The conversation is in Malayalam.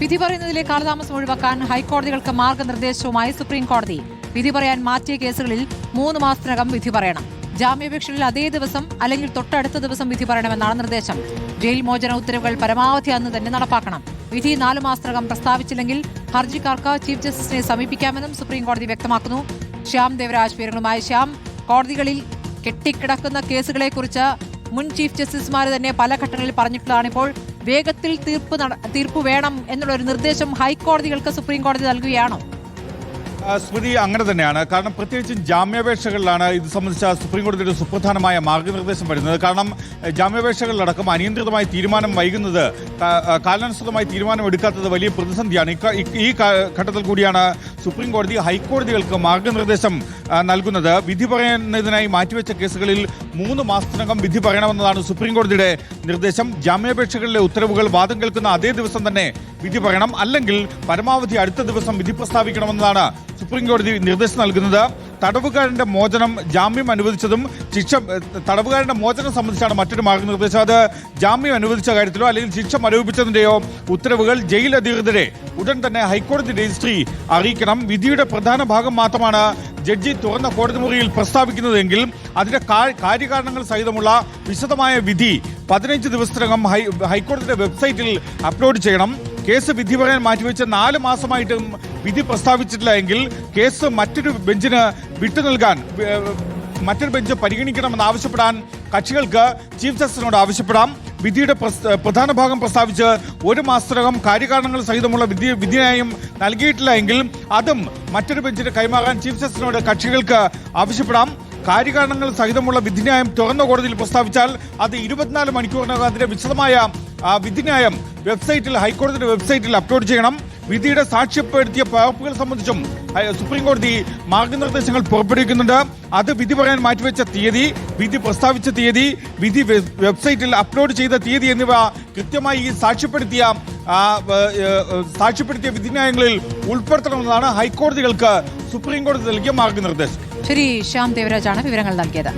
വിധി പറയുന്നതിലെ കാലതാമസം ഒഴിവാക്കാൻ ഹൈക്കോടതികൾക്ക് മാർഗനിർദ്ദേശവുമായി സുപ്രീം കോടതി. വിധി പറയാൻ മാറ്റിയ കേസുകളിൽ 3 മാസത്തിനകം വിധി പറയണം. ജാമ്യാപേക്ഷകളിൽ അതേ ദിവസം അല്ലെങ്കിൽ തൊട്ടടുത്ത ദിവസം വിധി പറയണമെന്നാണ് നിർദ്ദേശം. ജയിൽ മോചന ഉത്തരവുകൾ പരമാവധി അന്ന് തന്നെ നടപ്പാക്കണം. വിധി 4 മാസത്തിനകം പ്രസ്താവിച്ചില്ലെങ്കിൽ ഹർജിക്കാർക്ക് ചീഫ് ജസ്റ്റിസിനെ സമീപിക്കാമെന്നും സുപ്രീം കോടതി വ്യക്തമാക്കുന്നു. ശ്യാം ദേവരാജ് വിവരങ്ങളുമായി. ശ്യാം, കോടതികളിൽ കെട്ടിക്കിടക്കുന്ന കേസുകളെക്കുറിച്ച് മുൻ ചീഫ് ജസ്റ്റിസുമാർ തന്നെ പല ഘട്ടങ്ങളിൽ പറഞ്ഞിട്ടുള്ളതാണ്. ഇപ്പോൾ വേഗത്തിൽ തീർപ്പ് വേണം എന്നുള്ള ഒരു നിർദ്ദേശം ഹൈക്കോടതികൾക്ക് സുപ്രീം കോടതി നൽകുകയാണോ? സ്മൃതി, അങ്ങനെ തന്നെയാണ്. കാരണം പ്രത്യേകിച്ചും ജാമ്യാപേക്ഷകളിലാണ് ഇത് സംബന്ധിച്ച സുപ്രീം കോടതിയുടെ സുപ്രധാനമായ മാർഗനിർദ്ദേശം വരുന്നത്. കാരണം ജാമ്യാപേക്ഷകളിലടക്കം അനിയന്ത്രിതമായി തീരുമാനം വൈകുന്നത്, കാലാനുസൃതമായി തീരുമാനം എടുക്കാത്തത് വലിയ പ്രതിസന്ധിയാണ്. ഈ ഘട്ടത്തിൽ കൂടിയാണ് സുപ്രീം കോടതി ഹൈക്കോടതികൾക്ക് മാർഗനിർദ്ദേശം നൽകുന്നത്. വിധി പറയുന്നതിനായി മാറ്റിവെച്ച കേസുകളിൽ 3 മാസത്തിനകം വിധി പറയണമെന്നതാണ് സുപ്രീം കോടതിയുടെ നിർദ്ദേശം. ജാമ്യാപേക്ഷകളിലെ ഉത്തരവുകൾ വാദം കേൾക്കുന്ന അതേ ദിവസം തന്നെ വിധി പറയണം, അല്ലെങ്കിൽ പരമാവധി അടുത്ത ദിവസം വിധി പ്രസ്താവിക്കണമെന്നതാണ് സുപ്രീം കോടതി നിർദ്ദേശം നൽകുന്നത്. തടവുകാരന്റെ മോചനം, ജാമ്യം അനുവദിച്ചതും തടവുകാരന്റെ മോചനം സംബന്ധിച്ചാണ് മറ്റൊരു മാർഗനിർദ്ദേശം. അത് ജാമ്യം അനുവദിച്ച കാര്യത്തിലോ അല്ലെങ്കിൽ ശിക്ഷ മരവിപ്പിച്ചതിന്റെയോ ഉത്തരവുകൾ ജയിൽ അധികൃതരെ ഉടൻ തന്നെ ഹൈക്കോടതി രജിസ്ട്രി അറിയിക്കണം. വിധിയുടെ പ്രധാന ഭാഗം മാത്രമാണ് ജഡ്ജി തുറന്ന കോടതി മുറിയിൽ പ്രസ്താവിക്കുന്നതെങ്കിൽ അതിന്റെ കാര്യകാരണങ്ങൾ സഹിതമുള്ള വിശദമായ വിധി 15 ദിവസത്തിനകം ഹൈക്കോടതിയുടെ വെബ്സൈറ്റിൽ അപ്ലോഡ് ചെയ്യണം. കേസ് വിധി പറയാൻ മാറ്റിവെച്ച് 4 മാസമായിട്ടും വിധി പ്രസ്താവിച്ചിട്ടില്ല എങ്കിൽ കേസ് മറ്റൊരു ബെഞ്ചിന് വിട്ടു നൽകാൻ, മറ്റൊരു ബെഞ്ച് പരിഗണിക്കണമെന്ന് ആവശ്യപ്പെടാൻ കക്ഷികൾക്ക് ചീഫ് ജസ്റ്റിസിനോട് ആവശ്യപ്പെടാം. വിധിയുടെ പ്രധാന ഭാഗം പ്രസ്താവിച്ച് 1 മാസത്തിനകം കാര്യകാരണങ്ങൾ സഹിതമുള്ള വിധിന്യായം നൽകിയിട്ടില്ല എങ്കിൽ അതും മറ്റൊരു ബെഞ്ചിന് കൈമാറാൻ ചീഫ് ജസ്റ്റിസിനോട് കക്ഷികൾക്ക് ആവശ്യപ്പെടാം. കാര്യകാരണങ്ങൾ സഹിതമുള്ള വിധിന്യായം തുറന്ന കോടതിയിൽ പ്രസ്താവിച്ചാൽ അത് 24 മണിക്കൂറിനകം അതിന്റെ വിശദമായ വിധിന്യായം ഹൈക്കോടതിയുടെ വെബ്സൈറ്റിൽ അപ്ലോഡ് ചെയ്യണം. വിധിയുടെ സാക്ഷ്യപ്പെടുത്തിയ പകർപ്പുകൾ സംബന്ധിച്ചും സുപ്രീം കോടതി മാർഗനിർദ്ദേശങ്ങൾ പുറപ്പെടുവിക്കുന്നുണ്ട്. അത് വിധി പറയാൻ മാറ്റിവെച്ച തീയതി, വിധി പ്രസ്താവിച്ച തീയതി, വിധി വെബ്സൈറ്റിൽ അപ്ലോഡ് ചെയ്ത തീയതി എന്നിവ കൃത്യമായി ഈ സാക്ഷ്യപ്പെടുത്തിയ വിധിന്യായങ്ങളിൽ ഉൾപ്പെടുത്തണമെന്നാണ് ഹൈക്കോടതികൾക്ക് സുപ്രീം കോടതി നൽകിയ മാർഗനിർദ്ദേശം. ശരി, ശ്യാം ദേവരാജാണ് വിവരങ്ങൾ നൽകിയത്.